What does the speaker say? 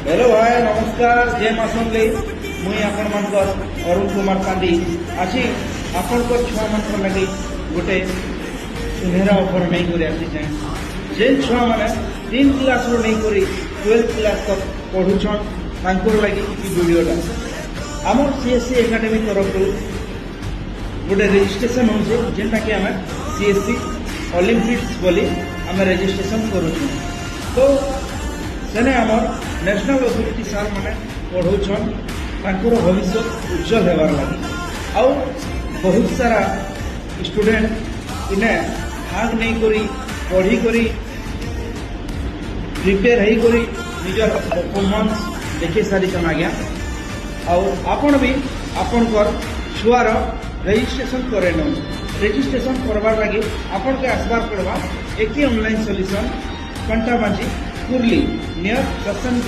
hello भाई नमस्कार जय माँ समले मुई आपण मानकर अरुण कुमार पांडी आज आपण छुआ मान लगे गोटे सुनेरा ऑफर नहीं कर आसी जेन छुआ मैंने 3 क्लास रू नहीं करी 12 क्लास तक पढ़ुछन तांकर लगी वीडियोटा आम सीएससी एकाडेमी तरफ गोटे रजिस्ट्रेशन होचे जेनटा कि आम सीएससी ओलंपिक्स बोली आम रजिस्ट्रेशन करूँ तो सेने आमर नेशनल अथॉरिटी सार मैंने पढ़ाऊन तांकर भविष्य उज्जवल होबार लगी आउ बहुत सारा स्टूडेंट इने भाग नहीं करी पढ़ी करी प्रिपेयर है करी निजर परफॉर्मेंस देखी सारी आज्ञा आपण भी आपणकर छुआर रजिस्ट्रेशन करे रजिस्ट्रेशन करवार लगी आपण के आसबार पड़वा एक ही ऑनलाइन सॉल्यूशन कंटाबांजी कुर्ली नियर दर्शन